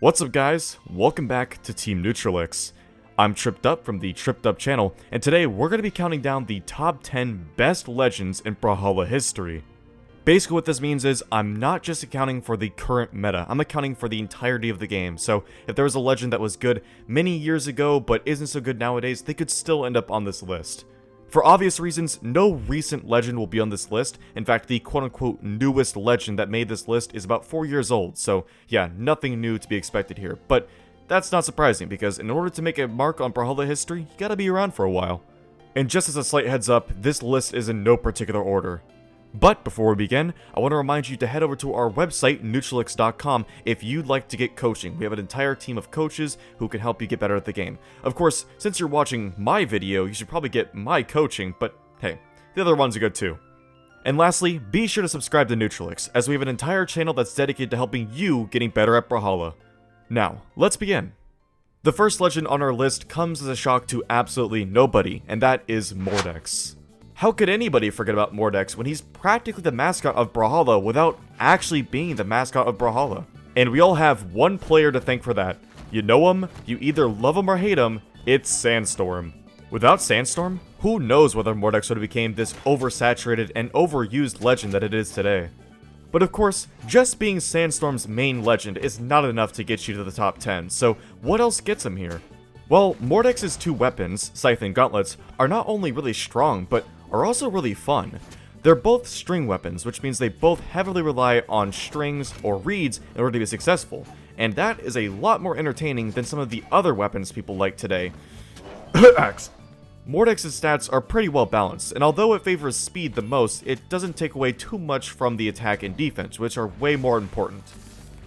What's up guys, welcome back to Team Neutralix. I'm TrippedUp from the TrippedUp channel, and today we're going to be counting down the top 10 best legends in Brawlhalla history. Basically what this means is, I'm not just accounting for the current meta, I'm accounting for the entirety of the game. So if there was a legend that was good many years ago but isn't so good nowadays, they could still end up on this list. For obvious reasons, no recent legend will be on this list. In fact, the quote-unquote newest legend that made this list is about 4 years old, so yeah, nothing new to be expected here. But that's not surprising, because in order to make a mark on Brawlhalla history, you gotta be around for a while. And just as a slight heads up, this list is in no particular order. But before we begin, I want to remind you to head over to our website, Neutralix.com, if you'd like to get coaching. We have an entire team of coaches who can help you get better at the game. Of course, since you're watching my video, you should probably get my coaching, but hey, the other ones are good too. And lastly, be sure to subscribe to Neutralix, as we have an entire channel that's dedicated to helping you getting better at Brawlhalla. Now, let's begin. The first legend on our list comes as a shock to absolutely nobody, and that is Mordex. How could anybody forget about Mordex when he's practically the mascot of Brawlhalla without actually being the mascot of Brawlhalla? And we all have one player to thank for that. You know him, you either love him or hate him, it's Sandstorm. Without Sandstorm, who knows whether Mordex would have became this oversaturated and overused legend that it is today. But of course, just being Sandstorm's main legend is not enough to get you to the top 10, so what else gets him here? Well, Mordex's two weapons, Scythe and Gauntlets, are not only really strong, but are also really fun. They're both string weapons, which means they both heavily rely on strings or reeds in order to be successful, and that is a lot more entertaining than some of the other weapons people like today. Axe. Mordex's stats are pretty well balanced, and although it favors speed the most, it doesn't take away too much from the attack and defense, which are way more important.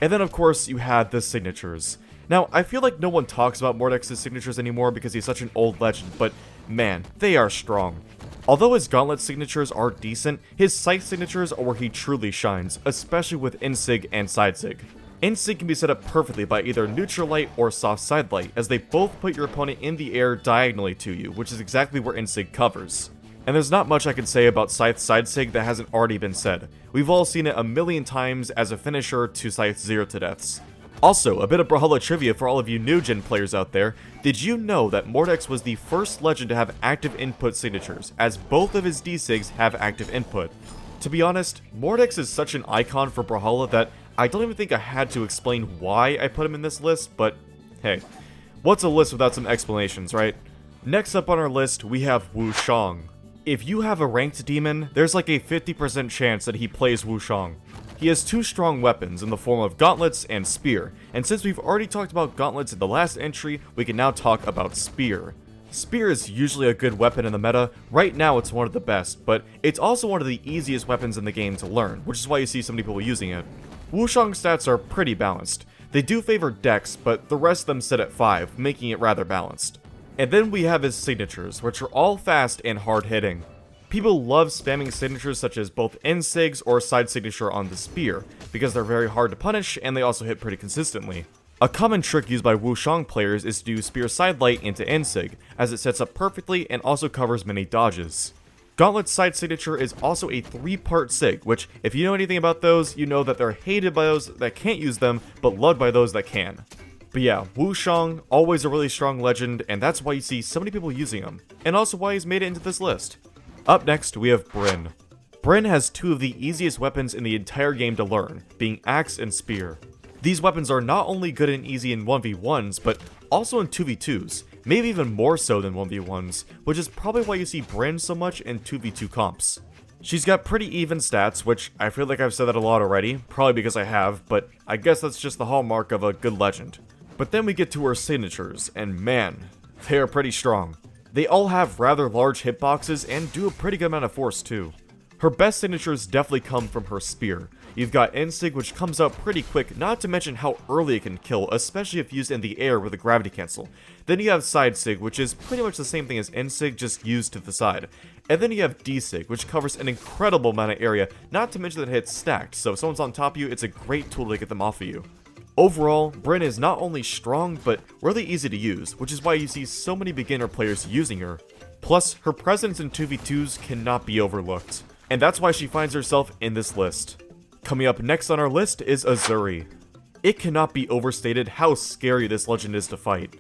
And then of course you have the signatures. Now, I feel like no one talks about Mordex's signatures anymore because he's such an old legend, but man, they are strong. Although his Gauntlet signatures are decent, his Scythe signatures are where he truly shines, especially with Insig and Sidesig. Insig can be set up perfectly by either Neutral Light or Soft Side Light, as they both put your opponent in the air diagonally to you, which is exactly where Insig covers. And there's not much I can say about Scythe Sidesig that hasn't already been said. We've all seen it a million times as a finisher to Scythe 0-to-deaths. Also, a bit of Brawlhalla trivia for all of you new-gen players out there. Did you know that Mordex was the first legend to have active input signatures, as both of his D-Sigs have active input? To be honest, Mordex is such an icon for Brawlhalla that I don't even think I had to explain why I put him in this list, but hey, what's a list without some explanations, right? Next up on our list, we have Wu Shang. If you have a ranked demon, there's like a 50% chance that he plays Wu Shang. He has two strong weapons in the form of Gauntlets and Spear, and since we've already talked about Gauntlets in the last entry, we can now talk about Spear. Spear is usually a good weapon in the meta. Right now it's one of the best, but it's also one of the easiest weapons in the game to learn, which is why you see some people using it. Wu Shang's stats are pretty balanced. They do favor Dex, but the rest of them sit at 5, making it rather balanced. And then we have his signatures, which are all fast and hard hitting. People love spamming signatures such as both Insigs or Side Signature on the Spear, because they're very hard to punish and they also hit pretty consistently. A common trick used by Wu Shang players is to do Spear Side Light into Insig, as it sets up perfectly and also covers many dodges. Gauntlet's Side Signature is also a 3-part Sig, which, if you know anything about those, you know that they're hated by those that can't use them, but loved by those that can. But yeah, Wu Shang, always a really strong legend, and that's why you see so many people using him, and also why he's made it into this list. Up next, we have Brynn. Brynn has two of the easiest weapons in the entire game to learn, being Axe and Spear. These weapons are not only good and easy in 1v1s, but also in 2v2s, maybe even more so than 1v1s, which is probably why you see Brynn so much in 2v2 comps. She's got pretty even stats, which I feel like I've said that a lot already, probably because I have, but I guess that's just the hallmark of a good legend. But then we get to her signatures, and man, they are pretty strong. They all have rather large hitboxes and do a pretty good amount of force too. Her best signatures definitely come from her Spear. You've got Insig, which comes out pretty quick, not to mention how early it can kill, especially if used in the air with a gravity cancel. Then you have Sidesig, which is pretty much the same thing as Insig, just used to the side. And then you have D-Sig, which covers an incredible amount of area, not to mention that it hits stacked, so if someone's on top of you, it's a great tool to get them off of you. Overall, Brynn is not only strong, but really easy to use, which is why you see so many beginner players using her. Plus, her presence in 2v2s cannot be overlooked, and that's why she finds herself in this list. Coming up next on our list is Asuri. It cannot be overstated how scary this legend is to fight.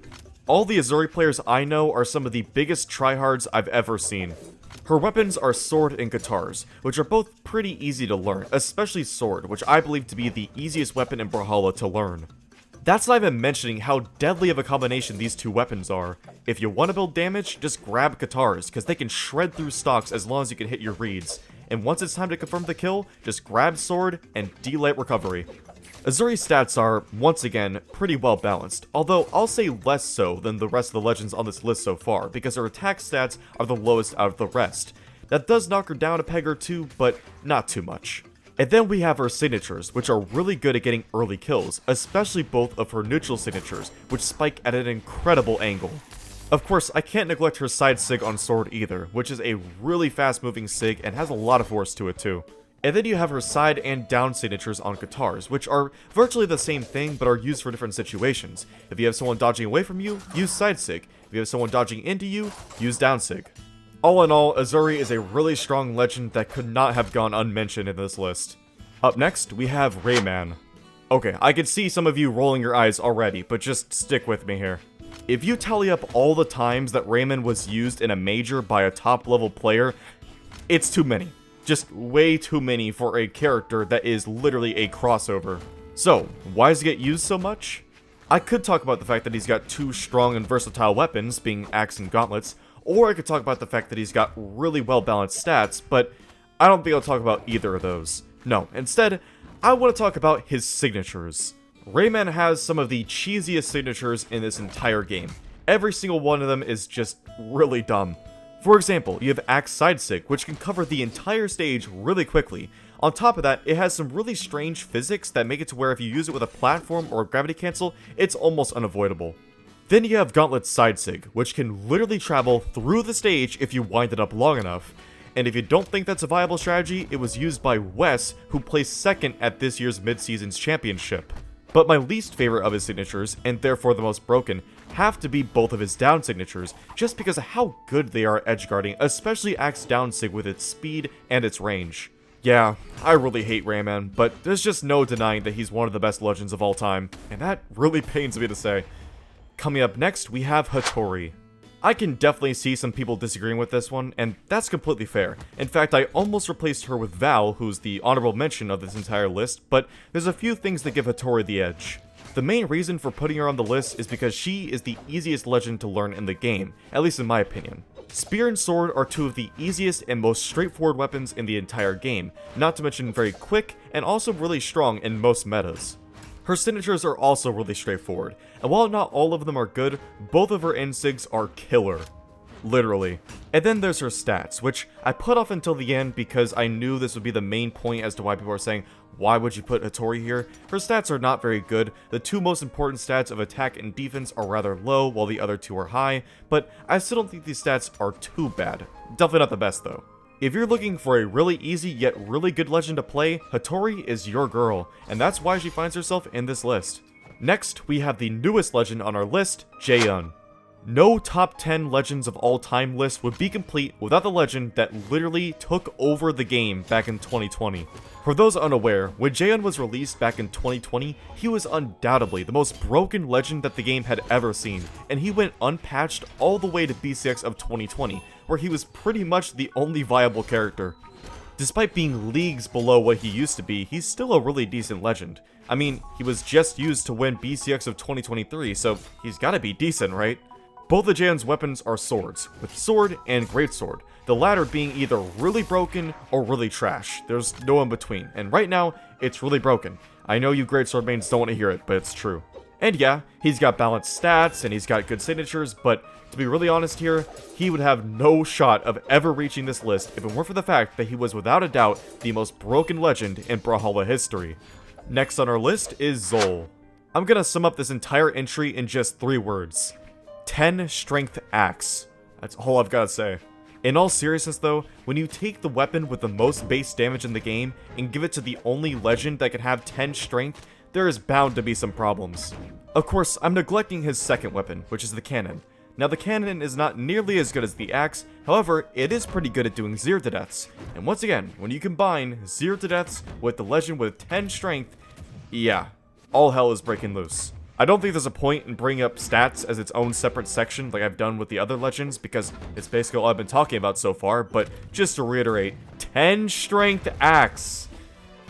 All the Asuri players I know are some of the biggest tryhards I've ever seen. Her weapons are sword and guitars, which are both pretty easy to learn, especially sword, which I believe to be the easiest weapon in Brawlhalla to learn. That's not even mentioning how deadly of a combination these two weapons are. If you want to build damage, just grab guitars, because they can shred through stocks as long as you can hit your reads. And once it's time to confirm the kill, just grab sword and delay recovery. Asuri's stats are, once again, pretty well balanced, although I'll say less so than the rest of the legends on this list so far, because her attack stats are the lowest out of the rest. That does knock her down a peg or two, but not too much. And then we have her signatures, which are really good at getting early kills, especially both of her neutral signatures, which spike at an incredible angle. Of course, I can't neglect her side sig on sword either, which is a really fast moving sig and has a lot of force to it too. And then you have her side and down signatures on guitars, which are virtually the same thing but are used for different situations. If you have someone dodging away from you, use side sig. If you have someone dodging into you, use down sig. All in all, Asuri is a really strong legend that could not have gone unmentioned in this list. Up next, we have Rayman. Okay, I can see some of you rolling your eyes already, but just stick with me here. If you tally up all the times that Rayman was used in a major by a top level player, it's too many. Just way too many for a character that is literally a crossover. So, why does he get used so much? I could talk about the fact that he's got two strong and versatile weapons, being axe and gauntlets, or I could talk about the fact that he's got really well balanced stats, but I don't think I'll talk about either of those. No, instead, I want to talk about his signatures. Rayman has some of the cheesiest signatures in this entire game. Every single one of them is just really dumb. For example, you have Axe Side Sig, which can cover the entire stage really quickly. On top of that, it has some really strange physics that make it to where if you use it with a platform or a gravity cancel, it's almost unavoidable. Then you have Gauntlet Side Sig, which can literally travel through the stage if you wind it up long enough. And if you don't think that's a viable strategy, it was used by Wes, who placed second at this year's mid-season's championship. But my least favorite of his signatures, and therefore the most broken, have to be both of his down signatures, just because of how good they are at edgeguarding, especially Axe Down Sig with its speed and its range. Yeah, I really hate Rayman, but there's just no denying that he's one of the best legends of all time, and that really pains me to say. Coming up next, we have Hattori. I can definitely see some people disagreeing with this one, and that's completely fair. In fact, I almost replaced her with Val, who's the honorable mention of this entire list, but there's a few things that give Hattori the edge. The main reason for putting her on the list is because she is the easiest legend to learn in the game, at least in my opinion. Spear and sword are two of the easiest and most straightforward weapons in the entire game, not to mention very quick and also really strong in most metas. Her signatures are also really straightforward, and while not all of them are good, both of her insigs are killer. Literally. And then there's her stats, which I put off until the end because I knew this would be the main point as to why people are saying, why would you put Hattori here? Her stats are not very good. The two most important stats of attack and defense are rather low, while the other two are high, but I still don't think these stats are too bad. Definitely not the best though. If you're looking for a really easy yet really good legend to play, Hattori is your girl, and that's why she finds herself in this list. Next, we have the newest legend on our list, Jaeyun. No top 10 legends of all time list would be complete without the legend that literally took over the game back in 2020. For those unaware, when Jaeyun was released back in 2020, he was undoubtedly the most broken legend that the game had ever seen, and he went unpatched all the way to BCX of 2020, where he was pretty much the only viable character. Despite being leagues below what he used to be, he's still a really decent legend. I mean, he was just used to win BCX of 2023, so he's gotta be decent, right? Both of Jaeyun's weapons are swords, with sword and greatsword, the latter being either really broken or really trash. There's no in between, and right now, it's really broken. I know you greatsword mains don't want to hear it, but it's true. And yeah, he's got balanced stats and he's got good signatures, but to be really honest here, he would have no shot of ever reaching this list if it weren't for the fact that he was without a doubt the most broken legend in Brawlhalla history. Next on our list is Xull. I'm gonna sum up this entire entry in just 3 words. 10 strength axe. That's all I've gotta say. In all seriousness though, when you take the weapon with the most base damage in the game and give it to the only legend that can have 10 strength, there is bound to be some problems. Of course, I'm neglecting his second weapon, which is the cannon. Now the cannon is not nearly as good as the axe, however, it is pretty good at doing 0 to deaths. And once again, when you combine 0 to deaths with the legend with 10 strength, yeah, all hell is breaking loose. I don't think there's a point in bringing up stats as its own separate section like I've done with the other legends, because it's basically all I've been talking about so far, but just to reiterate, 10 strength axe.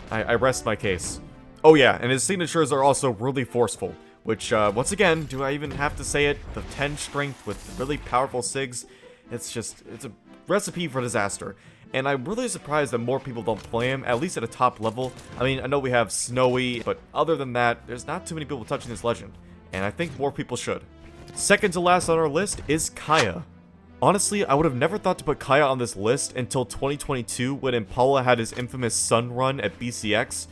I rest my case. Oh yeah, and his signatures are also really forceful, which, once again, do I even have to say it? The 10 strength with really powerful sigs, it's a recipe for disaster. And I'm really surprised that more people don't play him, at least at a top level. I mean, I know we have Snowy, but other than that, there's not too many people touching this legend. And I think more people should. Second to last on our list is Kaya. Honestly, I would have never thought to put Kaya on this list until 2022 when Impala had his infamous Sun run at BCX.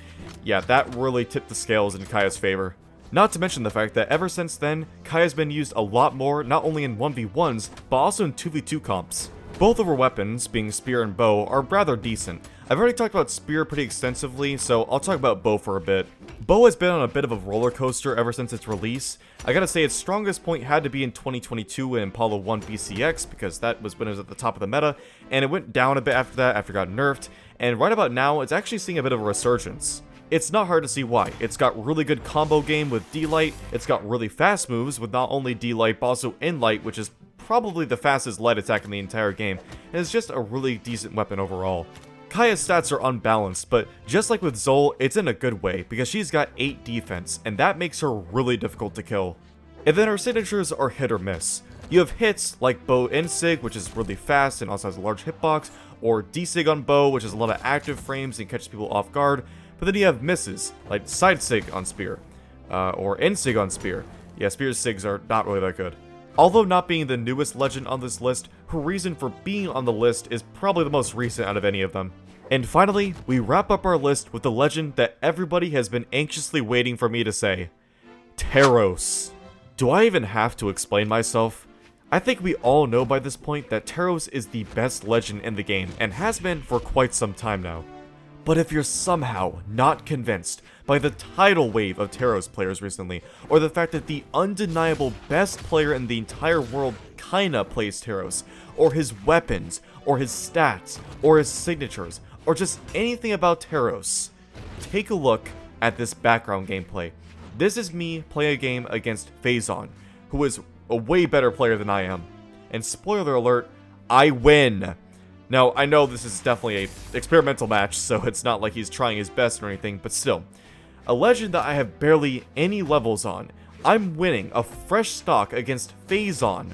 Yeah, that really tipped the scales in Kaya's favor. Not to mention the fact that ever since then, Kaya's been used a lot more, not only in 1v1s, but also in 2v2 comps. Both of her weapons, being Spear and Bow, are rather decent. I've already talked about Spear pretty extensively, so I'll talk about Bow for a bit. Bow has been on a bit of a roller coaster ever since its release. I gotta say its strongest point had to be in 2022 in Impala 1 BCX, because that was when it was at the top of the meta, and it went down a bit after that after it got nerfed, and right about now, it's actually seeing a bit of a resurgence. It's not hard to see why. It's got really good combo game with D-Light, it's got really fast moves with not only D-Light, but also In-Light, which is probably the fastest light attack in the entire game, and it's just a really decent weapon overall. Kaya's stats are unbalanced, but just like with Xull, it's in a good way, because she's got 8 defense, and that makes her really difficult to kill. And then her signatures are hit or miss. You have hits like Bow N-Sig, which is really fast and also has a large hitbox, or D-Sig on Bow, which has a lot of active frames and catches people off guard, but then you have misses, like Side Sig on Spear, or N-Sig on Spear. Yeah, Spear's Sigs are not really that good. Although not being the newest legend on this list, her reason for being on the list is probably the most recent out of any of them. And finally, we wrap up our list with the legend that everybody has been anxiously waiting for me to say. Teros. Do I even have to explain myself? I think we all know by this point that Teros is the best legend in the game, and has been for quite some time now. But if you're somehow not convinced by the tidal wave of Teros players recently, or the fact that the undeniable best player in the entire world kinda plays Teros, or his weapons, or his stats, or his signatures, or just anything about Teros, take a look at this background gameplay. This is me playing a game against Phazon, who is a way better player than I am. And spoiler alert, I win! Now, I know this is definitely an experimental match, so it's not like he's trying his best or anything, but still. A legend that I have barely any levels on. I'm winning a fresh stock against Phazon.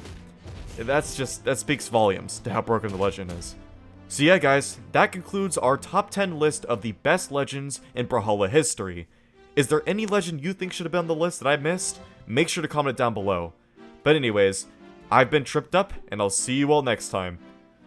That speaks volumes to how broken the legend is. So yeah guys, that concludes our top 10 list of the best legends in Brawlhalla history. Is there any legend you think should have been on the list that I missed? Make sure to comment down below. But anyways, I've been TrippedUp, and I'll see you all next time.